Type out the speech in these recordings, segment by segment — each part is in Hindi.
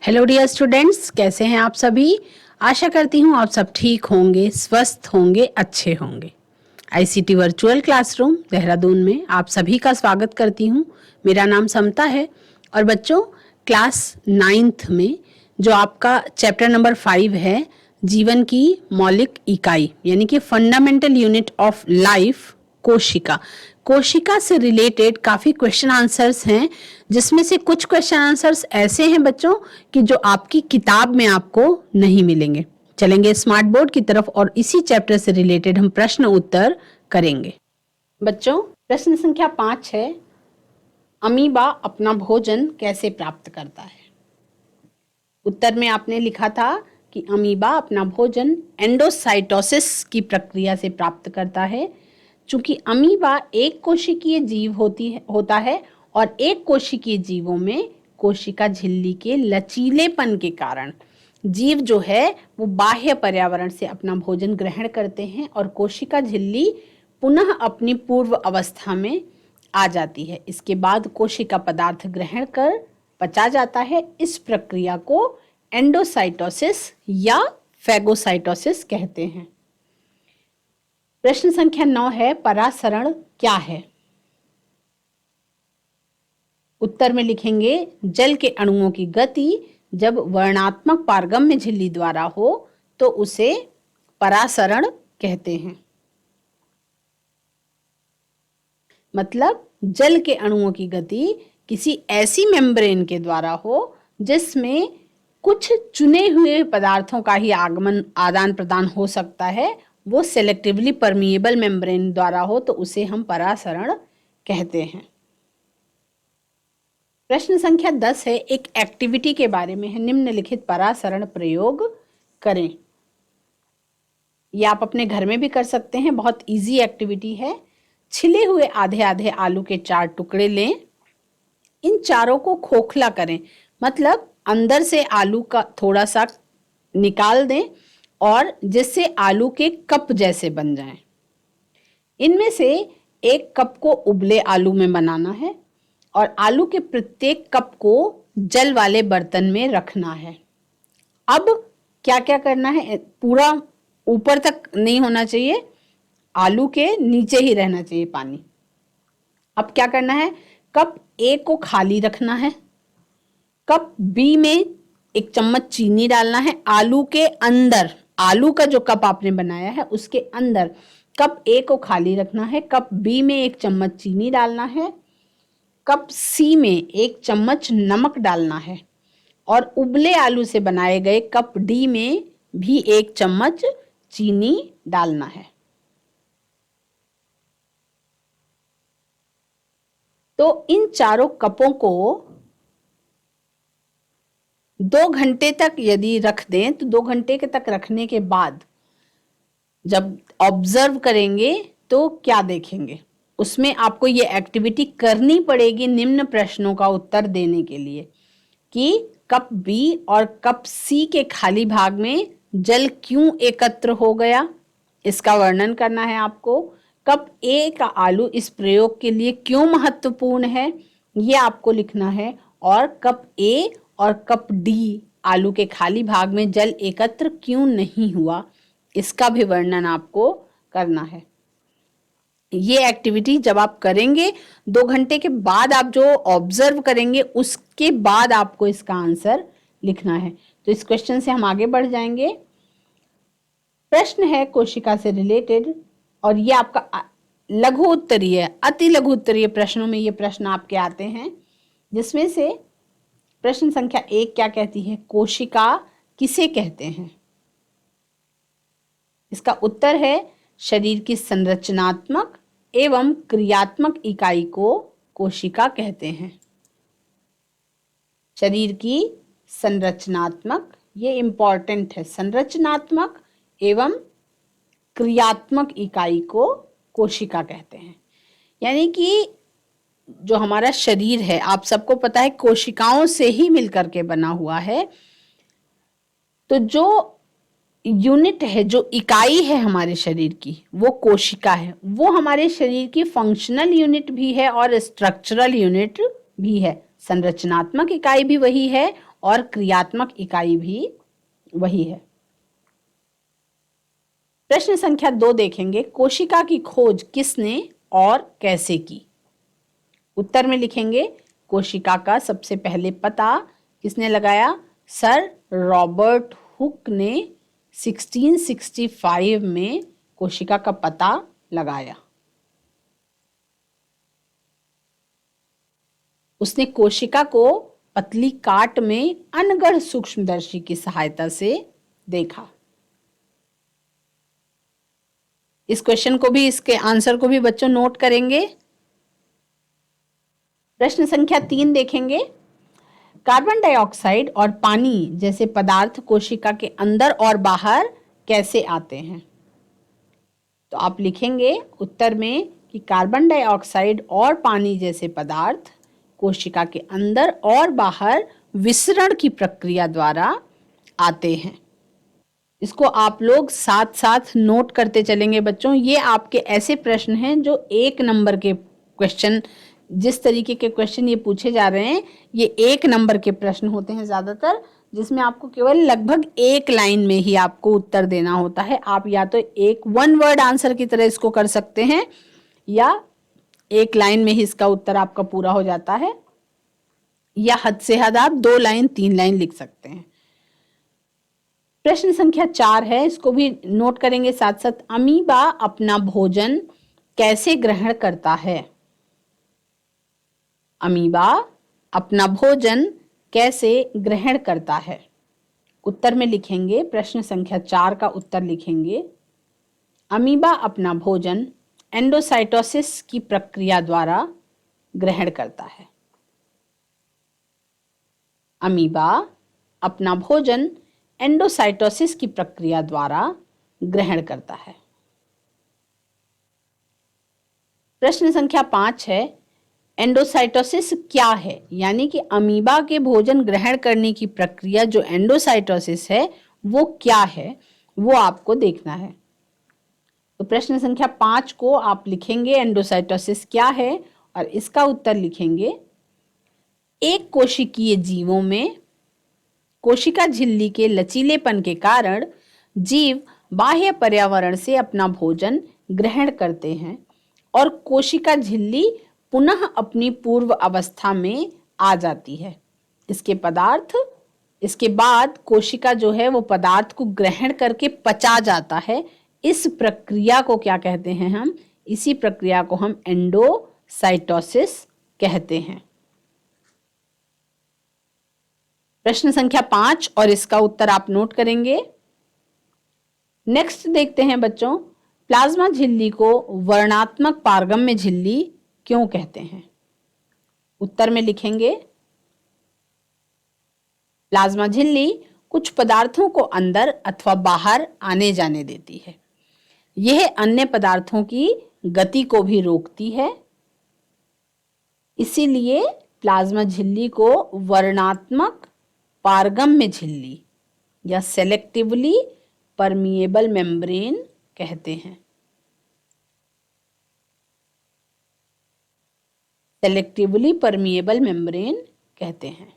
हेलो डियर स्टूडेंट्स, कैसे हैं आप सभी। आशा करती हूँ आप सब ठीक होंगे, स्वस्थ होंगे, अच्छे होंगे। आईसीटी वर्चुअल क्लासरूम देहरादून में आप सभी का स्वागत करती हूँ। मेरा नाम समता है और बच्चों, क्लास 9th में जो आपका चैप्टर नंबर 5 है, जीवन की मौलिक इकाई यानी कि फंडामेंटल यूनिट ऑफ लाइफ, कोशिका से रिलेटेड काफी क्वेश्चन आंसर्स हैं, जिसमें से कुछ क्वेश्चन आंसर्स ऐसे हैं बच्चों कि जो आपकी किताब में आपको नहीं मिलेंगे। चलेंगे स्मार्ट बोर्ड की तरफ और इसी चैप्टर से रिलेटेड हम प्रश्न उत्तर करेंगे। बच्चों, प्रश्न संख्या 5 है, अमीबा अपना भोजन कैसे प्राप्त करता है। उत्तर में आपने लिखा था कि अमीबा अपना भोजन एंडोसाइटोसिस की प्रक्रिया से प्राप्त करता है। चूंकि अमीबा एक कोशिकीय जीव होता है और एक कोशिकीय जीवों में कोशिका झिल्ली के लचीलेपन के कारण जीव जो है वो बाह्य पर्यावरण से अपना भोजन ग्रहण करते हैं और कोशिका झिल्ली पुनः अपनी पूर्व अवस्था में आ जाती है। इसके बाद कोशिका पदार्थ ग्रहण कर पचा जाता है। इस प्रक्रिया को एंडोसाइटोसिस या फैगोसाइटोसिस कहते हैं। प्रश्न संख्या 9 है, परासरण क्या है। उत्तर में लिखेंगे, जल के अणुओं की गति जब वर्णात्मक पारगम्य झिल्ली द्वारा हो तो उसे परासरण कहते हैं। मतलब जल के अणुओं की गति किसी ऐसी मेम्ब्रेन के द्वारा हो जिसमें कुछ चुने हुए पदार्थों का ही आदान प्रदान हो सकता है, वो सेलेक्टिवली परमिएबल मेम्ब्रेन द्वारा हो तो उसे हम परासरण कहते हैं। प्रश्न संख्या 10 है, एक एक्टिविटी के बारे में है, निम्नलिखित परासरण प्रयोग करें। ये आप अपने घर में भी कर सकते हैं, बहुत इजी एक्टिविटी है। छिले हुए आधे आधे आलू के 4 टुकड़े लें, इन चारों को खोखला करें, मतलब अंदर से आलू का थोड़ा सा निकाल दें और जिससे आलू के कप जैसे बन जाएं। इनमें से एक कप को उबले आलू में बनाना है और आलू के प्रत्येक कप को जल वाले बर्तन में रखना है। अब क्या क्या करना है, पूरा ऊपर तक नहीं होना चाहिए, आलू के नीचे ही रहना चाहिए पानी। अब क्या करना है, कप ए को खाली रखना है, कप बी में 1 चम्मच चीनी डालना है, आलू के अंदर, आलू का जो कप आपने बनाया है उसके अंदर कप ए को खाली रखना है, कप बी में 1 चम्मच चीनी डालना है, कप सी में 1 चम्मच नमक डालना है और उबले आलू से बनाए गए कप डी में भी 1 चम्मच चीनी डालना है। तो इन चारों कपों को 2 घंटे तक यदि रख दें तो 2 घंटे के तक रखने के बाद जब ऑब्जर्व करेंगे तो क्या देखेंगे, उसमें आपको ये एक्टिविटी करनी पड़ेगी निम्न प्रश्नों का उत्तर देने के लिए कि कप बी और कप सी के खाली भाग में जल क्यों एकत्र हो गया, इसका वर्णन करना है आपको। कप ए का आलू इस प्रयोग के लिए क्यों महत्वपूर्ण है, ये आपको लिखना है। और कप ए और कप डी आलू के खाली भाग में जल एकत्र क्यों नहीं हुआ, इसका भी वर्णन आपको करना है। ये एक्टिविटी जब आप करेंगे 2 घंटे के बाद, आप जो ऑब्जर्व करेंगे उसके बाद आपको इसका आंसर लिखना है। तो इस क्वेश्चन से हम आगे बढ़ जाएंगे। प्रश्न है कोशिका से रिलेटेड और ये आपका लघु उत्तरीय, अति लघु उत्तरीय प्रश्नों में ये प्रश्न आपके आते हैं, जिसमें से प्रश्न संख्या 1 क्या कहती है, कोशिका किसे कहते हैं। इसका उत्तर है, शरीर की संरचनात्मक एवं क्रियात्मक इकाई को कोशिका कहते हैं। शरीर की संरचनात्मक, ये इंपॉर्टेंट है, संरचनात्मक एवं क्रियात्मक इकाई को कोशिका कहते हैं। यानी कि जो हमारा शरीर है, आप सबको पता है कोशिकाओं से ही मिलकर के बना हुआ है। तो जो यूनिट है, जो इकाई है हमारे शरीर की, वो कोशिका है। वो हमारे शरीर की फंक्शनल यूनिट भी है और स्ट्रक्चरल यूनिट भी है, संरचनात्मक इकाई भी वही है और क्रियात्मक इकाई भी वही है। प्रश्न संख्या 2 देखेंगे, कोशिका की खोज किसने और कैसे की? उत्तर में लिखेंगे, कोशिका का सबसे पहले पता किसने लगाया? सर रॉबर्ट हुक ने 1665 में कोशिका का पता लगाया। उसने कोशिका को पतली काट में अनगढ़ सूक्ष्मदर्शी की सहायता से देखा। इस क्वेश्चन को भी, इसके आंसर को भी बच्चों नोट करेंगे। प्रश्न संख्या 3 देखेंगे, कार्बन डाइऑक्साइड और पानी जैसे पदार्थ कोशिका के अंदर और बाहर कैसे आते हैं? तो आप लिखेंगे उत्तर में कि कार्बन डाइऑक्साइड और पानी जैसे पदार्थ कोशिका के अंदर और बाहर विसरण की प्रक्रिया द्वारा आते हैं। इसको आप लोग साथ साथ नोट करते चलेंगे बच्चों। ये आपके ऐसे प्रश्न हैं जो 1 नंबर के क्वेश्चन, जिस तरीके के क्वेश्चन ये पूछे जा रहे हैं, ये 1 नंबर के प्रश्न होते हैं ज़्यादातर, जिसमें आपको केवल लगभग 1 लाइन में ही आपको उत्तर देना होता है। आप या तो एक 1 वर्ड आंसर की तरह इसको कर सकते हैं या 1 लाइन में ही इसका उत्तर आपका पूरा हो जाता है, या हद से हद आप 2 लाइन 3 लाइन लिख सकते हैं। प्रश्न संख्या 4 है, इसको भी नोट करेंगे साथ साथ। अमीबा अपना भोजन कैसे ग्रहण करता है? अमीबा अपना भोजन कैसे ग्रहण करता है? उत्तर में लिखेंगे, प्रश्न संख्या 4 का उत्तर लिखेंगे, अमीबा अपना भोजन एंडोसाइटोसिस की प्रक्रिया द्वारा ग्रहण करता है। अमीबा अपना भोजन एंडोसाइटोसिस की प्रक्रिया द्वारा ग्रहण करता है। प्रश्न संख्या 5 है, एंडोसाइटोसिस क्या है? यानी कि अमीबा के भोजन ग्रहण करने की प्रक्रिया जो एंडोसाइटोसिस है वो क्या है, वो आपको देखना है। तो प्रश्न संख्या 5 को आप लिखेंगे एंडोसाइटोसिस क्या है, और इसका उत्तर लिखेंगे, एक कोशिकीय जीवों में कोशिका झिल्ली के लचीलेपन के कारण जीव बाह्य पर्यावरण से अपना भोजन ग्रहण करते हैं और कोशिका झिल्ली पुनः अपनी पूर्व अवस्था में आ जाती है। इसके बाद कोशिका जो है वो पदार्थ को ग्रहण करके पचा जाता है। इस प्रक्रिया को क्या कहते हैं हम? इसी प्रक्रिया को हम एंडोसाइटोसिस कहते हैं। प्रश्न संख्या 5 और इसका उत्तर आप नोट करेंगे। नेक्स्ट देखते हैं बच्चों, प्लाज्मा झिल्ली को वर्णात्मक पारगम्य झिल्ली क्यों कहते हैं? उत्तर में लिखेंगे, प्लाज्मा झिल्ली कुछ पदार्थों को अंदर अथवा बाहर आने जाने देती है। यह अन्य पदार्थों की गति को भी रोकती है। इसीलिए प्लाज्मा झिल्ली को वर्णात्मक पारगम्य झिल्ली या सेलेक्टिवली परमिएबल मेम्ब्रेन कहते हैं। सेलेक्टिवली परमिएबल मेम्ब्रेन कहते हैं।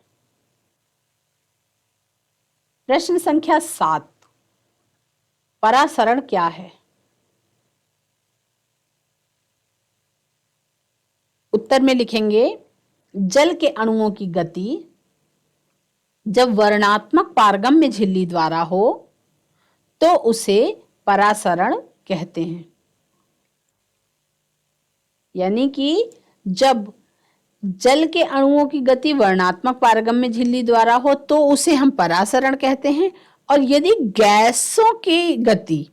प्रश्न संख्या 7, परासरण क्या है? उत्तर में लिखेंगे, जल के अणुओं की गति जब वर्णात्मक पारगम्य झिल्ली द्वारा हो तो उसे परासरण कहते हैं। यानी कि जब जल के अणुओं की गति वर्णात्मक पारगम्य झिल्ली द्वारा हो तो उसे हम परासरण कहते हैं, और यदि गैसों की गति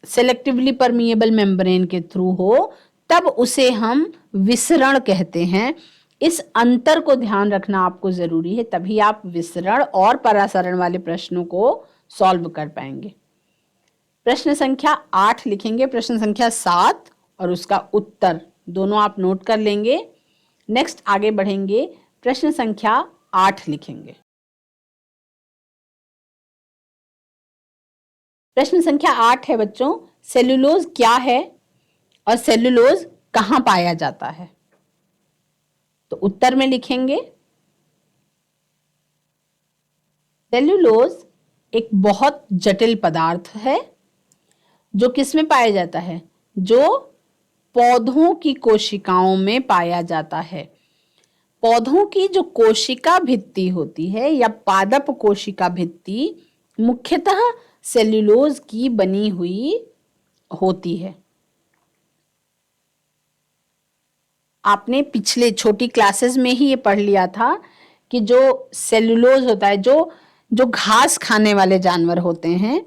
सेलेक्टिवली परमिएबल मेम्ब्रेन के थ्रू हो तब उसे हम विसरण कहते हैं। इस अंतर को ध्यान रखना आपको जरूरी है, तभी आप विसरण और परासरण वाले प्रश्नों को सॉल्व कर पाएंगे। प्रश्न संख्या 8 लिखेंगे, प्रश्न संख्या 7 और उसका उत्तर दोनों आप नोट कर लेंगे। नेक्स्ट आगे बढ़ेंगे, प्रश्न संख्या 8 लिखेंगे। प्रश्न संख्या 8 है बच्चों, सेलुलोज क्या है और सेलुलोज कहाँ पाया जाता है? तो उत्तर में लिखेंगे, सेल्यूलोज एक बहुत जटिल पदार्थ है जो किस में पाया जाता है, जो पौधों की कोशिकाओं में पाया जाता है। पौधों की जो कोशिका भित्ति होती है या पादप कोशिका भित्ति मुख्यतः सेल्यूलोज की बनी हुई होती है। आपने पिछले छोटी क्लासेस में ही ये पढ़ लिया था कि जो सेल्यूलोज होता है, जो घास खाने वाले जानवर होते हैं,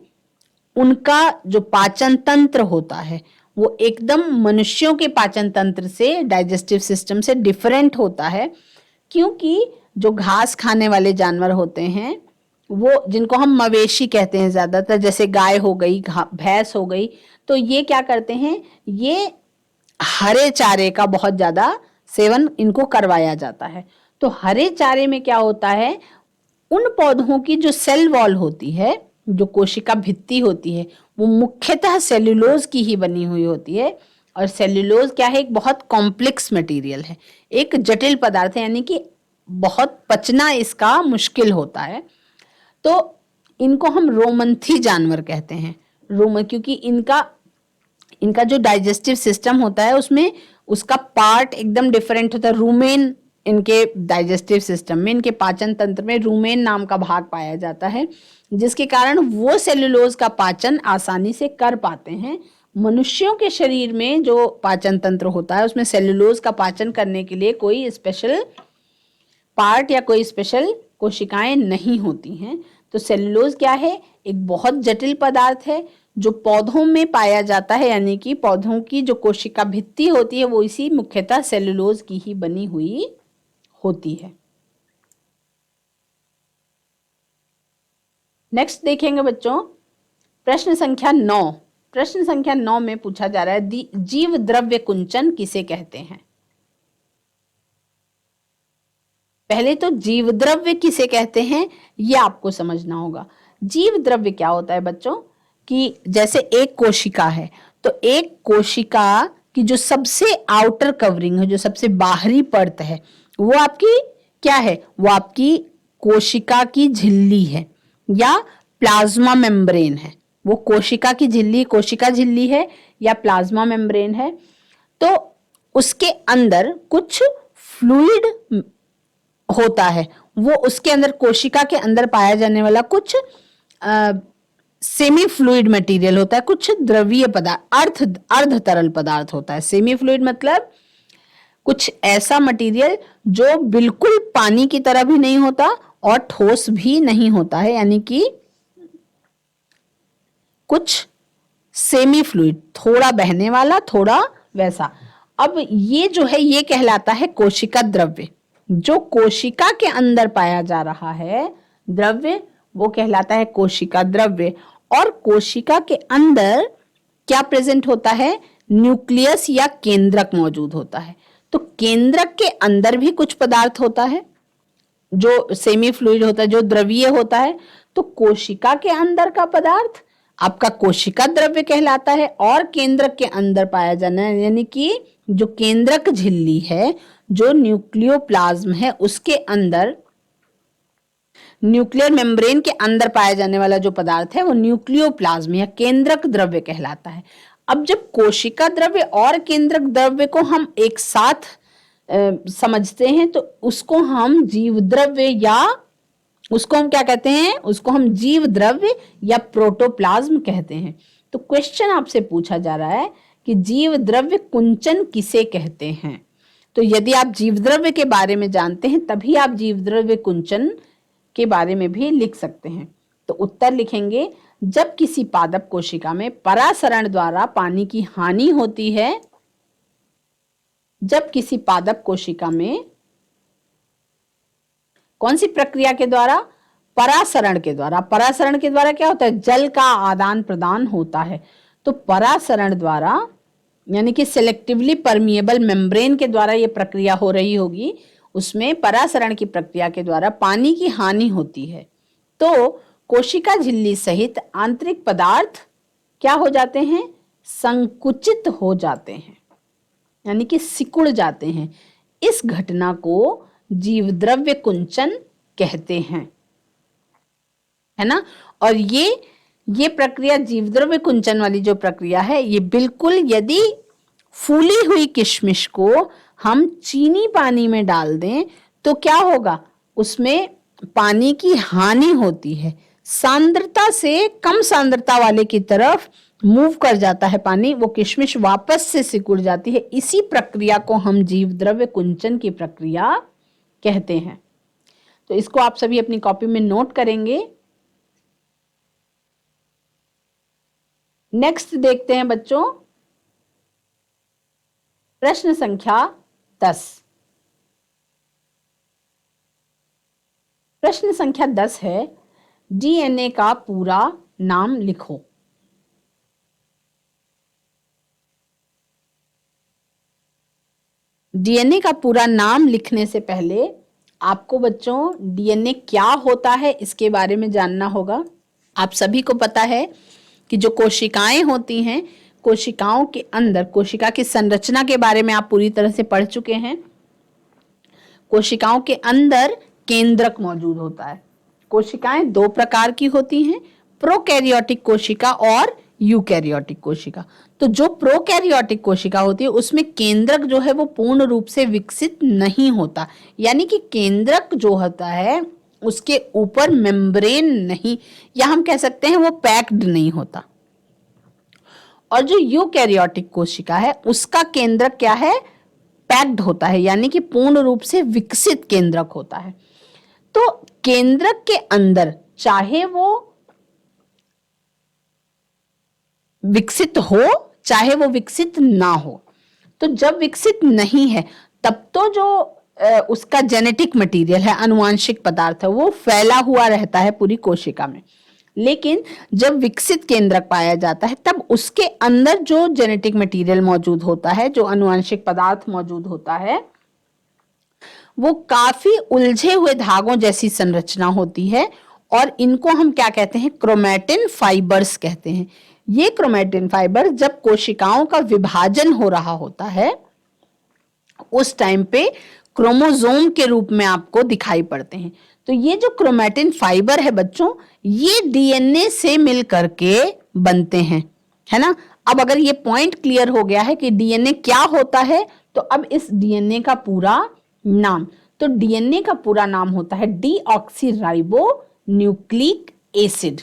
उनका जो पाचन तंत्र होता है वो एकदम मनुष्यों के पाचन तंत्र से, डाइजेस्टिव सिस्टम से डिफरेंट होता है, क्योंकि जो घास खाने वाले जानवर होते हैं वो, जिनको हम मवेशी कहते हैं ज्यादातर, जैसे गाय हो गई, भैंस हो गई, तो ये क्या करते हैं, ये हरे चारे का बहुत ज्यादा सेवन इनको करवाया जाता है। तो हरे चारे में क्या होता है, उन पौधों की जो सेल वॉल होती है, जो कोशिका भित्ति होती है, वो मुख्यतः सेल्यूलोज की ही बनी हुई होती है। और सेल्यूलोज क्या है, एक बहुत कॉम्प्लेक्स मटेरियल है, एक जटिल पदार्थ है, यानी कि बहुत पचना इसका मुश्किल होता है। तो इनको हम रोमंथी जानवर कहते हैं, क्योंकि इनका जो डाइजेस्टिव सिस्टम होता है उसमें उसका पार्ट एकदम डिफरेंट होता है। रूमेन, इनके डाइजेस्टिव सिस्टम में, इनके पाचन तंत्र में रूमेन नाम का भाग पाया जाता है, जिसके कारण वो सेल्यूलोज का पाचन आसानी से कर पाते हैं। मनुष्यों के शरीर में जो पाचन तंत्र होता है उसमें सेल्यूलोज का पाचन करने के लिए कोई स्पेशल पार्ट या कोई स्पेशल कोशिकाएं नहीं होती हैं। तो सेल्यूलोज क्या है, एक बहुत जटिल पदार्थ है जो पौधों में पाया जाता है, यानी कि पौधों की जो कोशिका भित्ति होती है वो इसी मुख्यतः सेल्यूलोज की ही बनी हुई होती है। नेक्स्ट देखेंगे बच्चों, प्रश्न संख्या 9। प्रश्न संख्या 9 में पूछा जा रहा है जीव द्रव्य कुंचन किसे कहते हैं। पहले तो जीव द्रव्य किसे कहते हैं ये आपको समझना होगा। जीव द्रव्य क्या होता है बच्चों, कि जैसे एक कोशिका है, तो एक कोशिका की जो सबसे आउटर कवरिंग है, जो सबसे बाहरी परत है, वो आपकी क्या है, वो आपकी कोशिका की झिल्ली है या प्लाज्मा मेम्ब्रेन है। वो कोशिका की झिल्ली, कोशिका झिल्ली है या प्लाज्मा मेम्ब्रेन है। तो उसके अंदर कुछ फ्लूइड होता है, वो उसके अंदर, कोशिका के अंदर पाया जाने वाला कुछ सेमी फ्लूइड मटेरियल होता है, कुछ द्रवीय पदार्थ, अर्ध तरल पदार्थ होता है। सेमी फ्लूइड मतलब कुछ ऐसा मटेरियल जो बिल्कुल पानी की तरह भी नहीं होता और ठोस भी नहीं होता है, यानी कि कुछ सेमी फ्लूइड, थोड़ा बहने वाला, थोड़ा वैसा। अब ये जो है ये कहलाता है कोशिका द्रव्य। जो कोशिका के अंदर पाया जा रहा है द्रव्य वो कहलाता है कोशिका द्रव्य। और कोशिका के अंदर क्या प्रेजेंट होता है, न्यूक्लियस या केंद्रक मौजूद होता है। तो केंद्रक के अंदर भी कुछ पदार्थ होता है जो सेमी फ्लूइड होता है, जो द्रवीय होता है। तो कोशिका के अंदर का पदार्थ आपका कोशिका द्रव्य कहलाता है, और केंद्रक के अंदर पाया जाना है, यानी कि जो केंद्रक झिल्ली है, जो न्यूक्लियोप्लाज्म है, उसके अंदर, न्यूक्लियर मेम्ब्रेन के अंदर पाया जाने वाला जो पदार्थ है वो न्यूक्लियोप्लाज्म या केंद्रक द्रव्य कहलाता है। अब जब कोशिका द्रव्य और केंद्रक द्रव्य को हम एक साथ समझते हैं तो उसको हम जीव द्रव्य, या उसको हम क्या कहते हैं, उसको हम जीव द्रव्य या प्रोटोप्लाज्म कहते हैं। तो क्वेश्चन आपसे पूछा जा रहा है कि जीव द्रव्य कुंचन किसे कहते हैं। तो यदि आप जीव द्रव्य के बारे में जानते हैं तभी आप जीव द्रव्य कुंचन के बारे में भी लिख सकते हैं। तो उत्तर लिखेंगे, जब किसी पादप कोशिका में परासरण द्वारा पानी की हानि होती है, जब किसी पादप कोशिका में कौन सी प्रक्रिया के द्वारा, परासरण के द्वारा। परासरण के द्वारा क्या होता है, जल का आदान प्रदान होता है। तो परासरण द्वारा यानी कि सिलेक्टिवली परमिएबल मेम्ब्रेन के द्वारा ये प्रक्रिया हो रही होगी, उसमें परासरण की प्रक्रिया के द्वारा पानी की हानि होती है। तो कोशिका झिल्ली सहित आंतरिक पदार्थ क्या हो जाते हैं, संकुचित हो जाते हैं, यानी कि सिकुड़ जाते हैं। इस घटना को जीव द्रव्य कुंचन कहते हैं। है ना। और ये प्रक्रिया जीवद्रव्य कुंचन वाली जो प्रक्रिया है, ये बिल्कुल यदि फूली हुई किशमिश को हम चीनी पानी में डाल दें तो क्या होगा, उसमें पानी की हानि होती है, सांद्रता से कम सांद्रता वाले की तरफ मूव कर जाता है पानी, वो किशमिश वापस से सिकुड़ जाती है। इसी प्रक्रिया को हम जीवद्रव्य कुंचन की प्रक्रिया कहते हैं। तो इसको आप सभी अपनी कॉपी में नोट करेंगे। नेक्स्ट देखते हैं बच्चों, प्रश्न संख्या 10। प्रश्न संख्या 10 है, डीएनए का पूरा नाम लिखो। डीएनए का पूरा नाम लिखने से पहले आपको बच्चों डीएनए क्या होता है इसके बारे में जानना होगा। आप सभी को पता है कि जो कोशिकाएं होती हैं, कोशिकाओं के अंदर, कोशिका की संरचना के बारे में आप पूरी तरह से पढ़ चुके हैं। कोशिकाओं के अंदर केंद्रक मौजूद होता है। कोशिकाएं दो प्रकार की होती हैं, प्रोकैरियोटिक कोशिका और यूकैरियोटिक कोशिका। तो जो प्रोकैरियोटिक कोशिका होती है उसमें केंद्रक जो है वो पूर्ण रूप से विकसित नहीं होता, यानी कि केंद्रक जो होता है उसके ऊपर मेम्ब्रेन नहीं, या हम कह सकते हैं वो पैक्ड नहीं होता। और जो यूकैरियोटिक कोशिका है उसका केंद्रक क्या है, पैक्ड होता है, यानी कि पूर्ण रूप से विकसित केंद्रक होता है। तो केंद्रक के अंदर चाहे वो विकसित हो चाहे वो विकसित ना हो, तो जब विकसित नहीं है तब तो जो उसका जेनेटिक मटेरियल है, अनुवांशिक पदार्थ है, वो फैला हुआ रहता है पूरी कोशिका में। लेकिन जब विकसित केंद्रक पाया जाता है तब उसके अंदर जो जेनेटिक मटेरियल मौजूद होता है, जो अनुवांशिक पदार्थ मौजूद होता है, वो काफी उलझे हुए धागों जैसी संरचना होती है। और इनको हम क्या कहते हैं, क्रोमैटिन फाइबर्स कहते हैं। ये क्रोमैटिन फाइबर जब कोशिकाओं का विभाजन हो रहा होता है उस टाइम पे क्रोमोसोम के रूप में आपको दिखाई पड़ते हैं। तो ये जो क्रोमैटिन फाइबर है बच्चों, ये डीएनए से मिल करके बनते हैं, है ना। अब अगर ये पॉइंट क्लियर हो गया है कि डीएनए क्या होता है, तो अब इस डीएनए का पूरा नाम, तो डीएनए का पूरा नाम होता है डीऑक्सीराइबो न्यूक्लिक एसिड,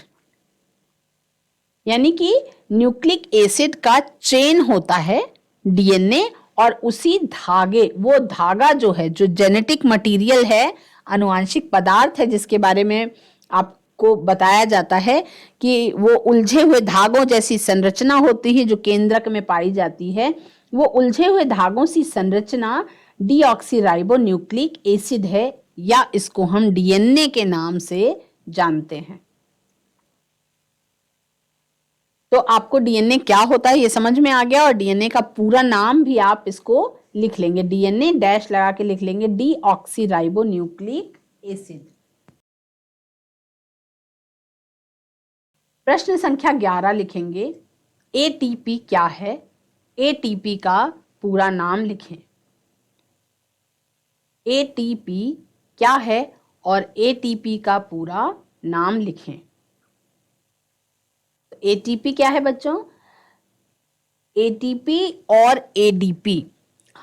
यानी कि न्यूक्लिक एसिड का चेन होता है डीएनए, और उसी धागे, वो धागा जो है, जो जेनेटिक मटेरियल है, आनुवांशिक पदार्थ है, जिसके बारे में आपको बताया जाता है कि वो उलझे हुए धागों जैसी संरचना होती है जो केंद्रक में पाई जाती है, वो उलझे हुए धागों सी संरचना डीऑक्सीराइबो न्यूक्लिक एसिड है, या इसको हम डीएनए के नाम से जानते हैं। तो आपको डीएनए क्या होता है ये समझ में आ गया, और डीएनए का पूरा नाम भी आप इसको लिख लेंगे, डीएनए डैश लगा के लिख लेंगे, डीऑक्सीराइबो न्यूक्लिक एसिड। प्रश्न संख्या 11 लिखेंगे, एटीपी क्या है, एटीपी का पूरा नाम लिखें। एटीपी क्या है और एटीपी का पूरा नाम लिखें। एटीपी क्या है बच्चों, एटीपी और एडीपी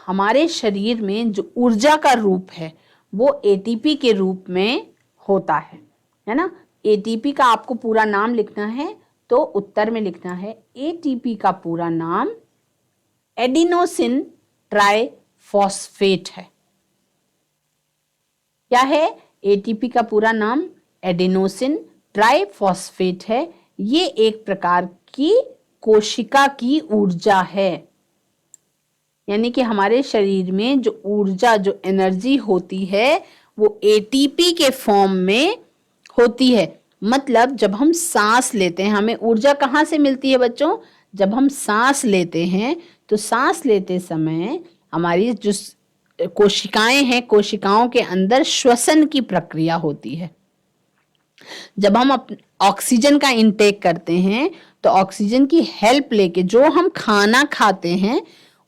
हमारे शरीर में जो ऊर्जा का रूप है वो एटीपी के रूप में होता है ना। एटीपी का आपको पूरा नाम लिखना है तो उत्तर में लिखना है, एटीपी का पूरा नाम एडिनोसिन ट्राइफॉस्फेट है। क्या है, एटीपी का पूरा नाम एडिनोसिन ट्राइफॉस्फेट है। ये एक प्रकार की कोशिका की ऊर्जा है, यानी कि हमारे शरीर में जो ऊर्जा, जो एनर्जी होती है वो एटीपी के फॉर्म में होती है। मतलब जब हम सांस लेते हैं, हमें ऊर्जा कहाँ से मिलती है बच्चों, जब हम सांस लेते हैं तो सांस लेते समय हमारी जो कोशिकाएं हैं, कोशिकाओं के अंदर श्वसन की प्रक्रिया होती है। जब हम ऑक्सीजन का इंटेक करते हैं तो ऑक्सीजन की हेल्प लेके जो हम खाना खाते हैं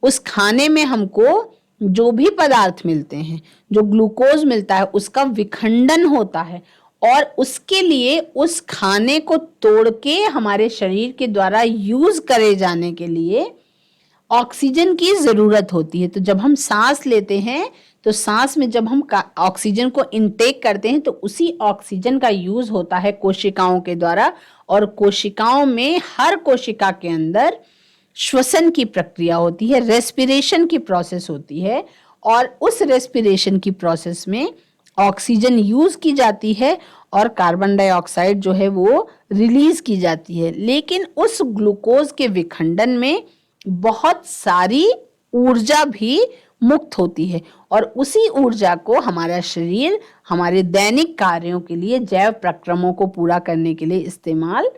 उस खाने में हमको जो भी पदार्थ मिलते हैं, जो ग्लूकोज मिलता है, उसका विखंडन होता है और उसके लिए उस खाने को तोड़ के हमारे शरीर के द्वारा यूज करे जाने के लिए ऑक्सीजन की जरूरत होती है। तो जब हम सांस लेते हैं तो सांस में जब हम ऑक्सीजन को इनटेक करते हैं तो उसी ऑक्सीजन का यूज होता है कोशिकाओं के द्वारा, और कोशिकाओं में हर कोशिका के अंदर श्वसन की प्रक्रिया होती है, रेस्पिरेशन की प्रोसेस होती है, और उस रेस्पिरेशन की प्रोसेस में ऑक्सीजन यूज की जाती है और कार्बन डाइऑक्साइड जो है वो रिलीज की जाती है। लेकिन उस ग्लूकोज के विखंडन में बहुत सारी ऊर्जा भी मुक्त होती है, और उसी ऊर्जा को हमारा शरीर हमारे दैनिक कार्यों के लिए, जैव प्रक्रमों को पूरा करने के लिए इस्तेमाल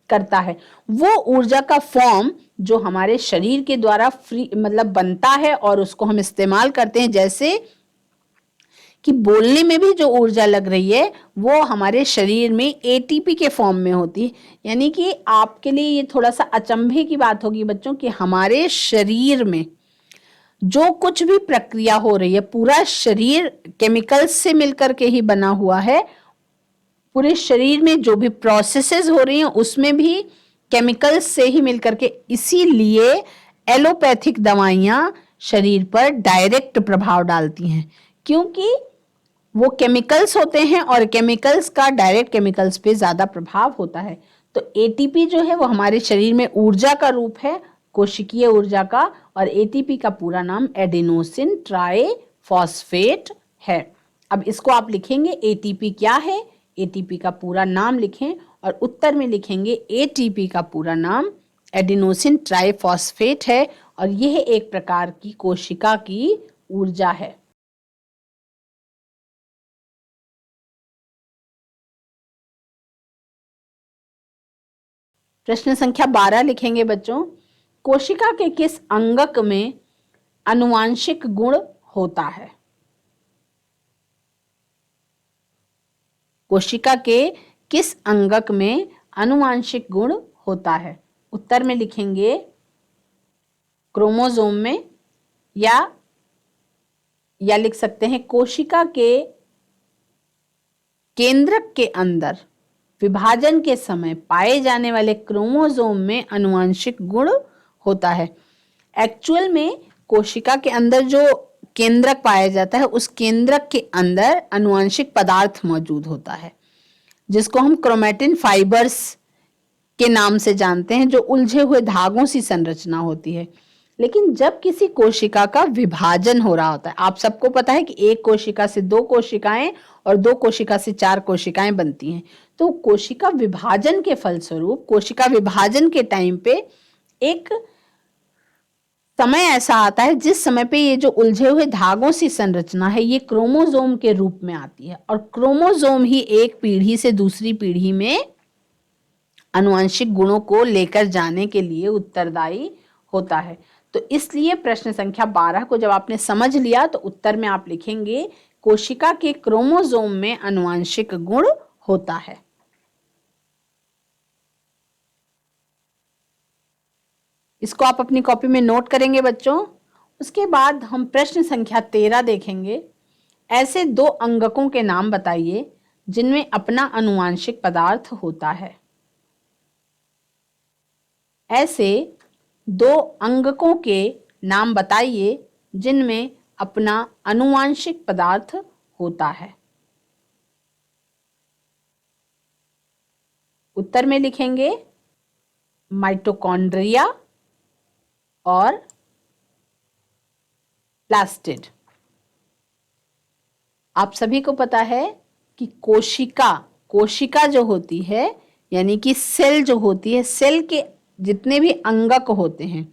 करता है। वो ऊर्जा का फॉर्म जो हमारे शरीर के द्वारा फ्री मतलब बनता है और उसको हम इस्तेमाल करते हैं, जैसे कि बोलने में भी जो ऊर्जा लग रही है वो हमारे शरीर में एटीपी के फॉर्म में होती है। यानी कि आपके लिए ये थोड़ा सा अचंभे की बात होगी बच्चों कि हमारे शरीर में जो कुछ भी प्रक्रिया हो रही है, पूरा शरीर केमिकल्स से मिलकर के ही बना हुआ है। पूरे शरीर में जो भी प्रोसेसेस हो रही हैं उसमें भी केमिकल्स से ही मिलकर के, इसीलिए एलोपैथिक दवाइयां शरीर पर डायरेक्ट प्रभाव डालती हैं, क्योंकि वो केमिकल्स होते हैं और केमिकल्स का डायरेक्ट केमिकल्स पे ज्यादा प्रभाव होता है। तो एटीपी जो है वो हमारे शरीर में ऊर्जा का रूप है, कोशिकीय ऊर्जा का, और एटीपी का पूरा नाम एडेनोसिन ट्राइफॉस्फेट है। अब इसको आप लिखेंगे एटीपी क्या है, एटीपी का पूरा नाम लिखें और उत्तर में लिखेंगे एटीपी का पूरा नाम एडेनोसिन ट्राइफॉस्फेट है, और यह एक प्रकार की कोशिका की ऊर्जा है। प्रश्न संख्या 12 लिखेंगे बच्चों, कोशिका के किस अंगक में आनुवांशिक गुण होता है? कोशिका के किस अंगक में आनुवांशिक गुण होता है? उत्तर में लिखेंगे क्रोमोसोम में, या लिख सकते हैं कोशिका के केंद्रक के अंदर विभाजन के समय पाए जाने वाले क्रोमोसोम में आनुवांशिक गुण होता है। एक्चुअल में कोशिका के अंदर जो केंद्रक पाया जाता है उस केंद्रक के अंदर आनुवांशिक पदार्थ मौजूद होता है, जिसको हम क्रोमैटिन फाइबर्स के नाम से जानते हैं, जो उलझे हुए धागों सी संरचना होती है। लेकिन जब किसी कोशिका का विभाजन हो रहा होता है, आप सबको पता है कि एक कोशिका से 2 कोशिकाएं और 2 कोशिका से 4 कोशिकाएं बनती हैं। तो कोशिका विभाजन के फलस्वरूप, कोशिका विभाजन के टाइम पे एक समय ऐसा आता है जिस समय पे ये जो उलझे हुए धागों सी संरचना है ये क्रोमोसोम के रूप में आती है, और क्रोमोसोम ही एक पीढ़ी से दूसरी पीढ़ी में आनुवंशिक गुणों को लेकर जाने के लिए उत्तरदायी होता है। तो इसलिए प्रश्न संख्या 12 को जब आपने समझ लिया तो उत्तर में आप लिखेंगे कोशिका के क्रोमोसोम में आनुवंशिक गुण होता है। इसको आप अपनी कॉपी में नोट करेंगे बच्चों। उसके बाद हम प्रश्न संख्या 13 देखेंगे। ऐसे 2 अंगकों के नाम बताइए जिनमें अपना आनुवंशिक पदार्थ होता है। ऐसे 2 अंगकों के नाम बताइए जिनमें अपना आनुवंशिक पदार्थ होता है। उत्तर में लिखेंगे माइटोकॉन्ड्रिया और प्लास्टिड। आप सभी को पता है कि कोशिका जो होती है, यानी कि सेल जो होती है, सेल के जितने भी अंगक होते हैं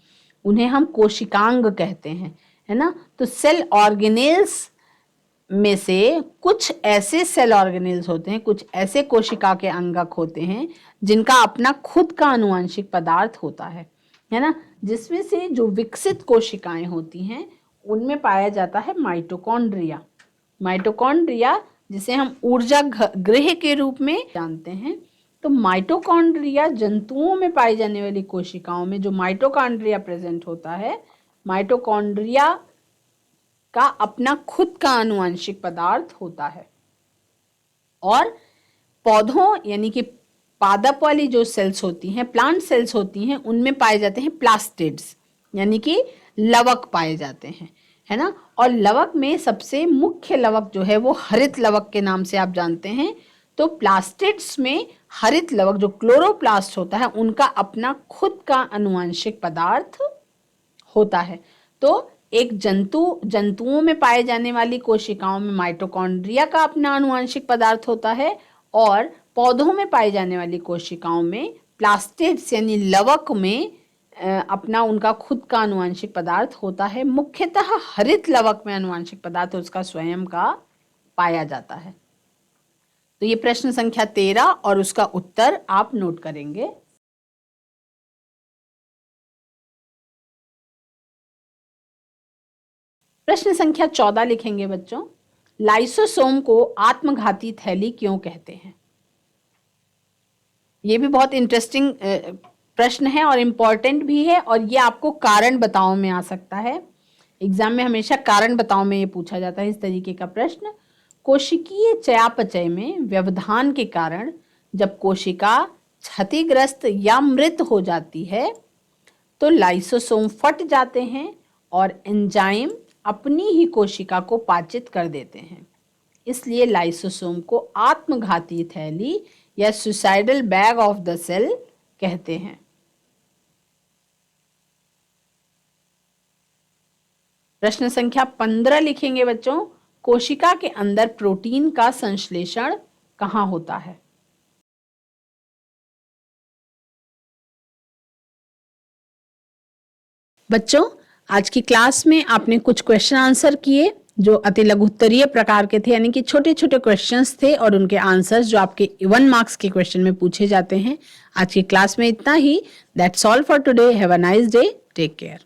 उन्हें हम कोशिकांग कहते हैं, है ना। तो सेल ऑर्गेनेल्स में से कुछ ऐसे सेल ऑर्गेनेल्स होते हैं, कुछ ऐसे कोशिका के अंगक होते हैं जिनका अपना खुद का आनुवंशिक पदार्थ होता है ना। जिसमें से जो विकसित कोशिकाएं होती हैं उनमें पाया जाता है माइटोकॉन्ड्रिया। माइटोकॉन्ड्रिया जिसे हम ऊर्जा गृह के रूप में जानते हैं। तो माइटोकॉन्ड्रिया जंतुओं में पाई जाने वाली कोशिकाओं में जो माइटोकॉन्ड्रिया प्रेजेंट होता है, माइटोकॉन्ड्रिया का अपना खुद का आनुवंशिक पदार्थ होता है। और पौधों यानी कि पादप वाली जो सेल्स होती हैं, प्लांट सेल्स होती हैं, उनमें पाए जाते हैं प्लास्टिड्स यानी कि लवक पाए जाते हैं, है ना। और लवक में सबसे मुख्य लवक जो है वो हरित लवक के नाम से आप जानते हैं। तो प्लास्टिड्स में हरित लवक जो क्लोरोप्लास्ट होता है उनका अपना खुद का आनुवंशिक पदार्थ होता है। तो एक जंतुओं में पाए जाने वाली कोशिकाओं में माइटोकॉन्ड्रिया का अपना आनुवंशिक पदार्थ होता है और पौधों में पाई जाने वाली कोशिकाओं में प्लास्टिड्स यानी लवक में अपना उनका खुद का आनुवंशिक पदार्थ होता है। मुख्यतः हरित लवक में आनुवंशिक पदार्थ उसका स्वयं का पाया जाता है। तो ये प्रश्न संख्या 13 और उसका उत्तर आप नोट करेंगे। प्रश्न संख्या 14 लिखेंगे बच्चों, लाइसोसोम को आत्मघाती थैली क्यों कहते हैं? ये भी बहुत इंटरेस्टिंग प्रश्न है और इम्पॉर्टेंट भी है, और ये आपको कारण बताओ में आ सकता है। एग्जाम में हमेशा कारण बताओ में ये पूछा जाता है इस तरीके का प्रश्न। कोशिकीय चयापचय में व्यवधान के कारण जब कोशिका क्षतिग्रस्त या मृत हो जाती है तो लाइसोसोम फट जाते हैं और एंजाइम अपनी ही कोशिका को पाचित कर देते हैं। इसलिए लाइसोसोम को आत्मघाती थैली या suicidal bag of the cell कहते हैं। प्रश्न संख्या 15 लिखेंगे बच्चों, कोशिका के अंदर प्रोटीन का संश्लेषण कहाँ होता है? बच्चों, आज की क्लास में आपने कुछ क्वेश्चन आंसर किए जो अति लघुत्तरीय प्रकार के थे, यानी कि छोटे छोटे क्वेश्चंस थे और उनके आंसर्स जो आपके 1 मार्क्स के क्वेश्चन में पूछे जाते हैं। आज की क्लास में इतना ही। That's all for today. Have a nice day. Take care.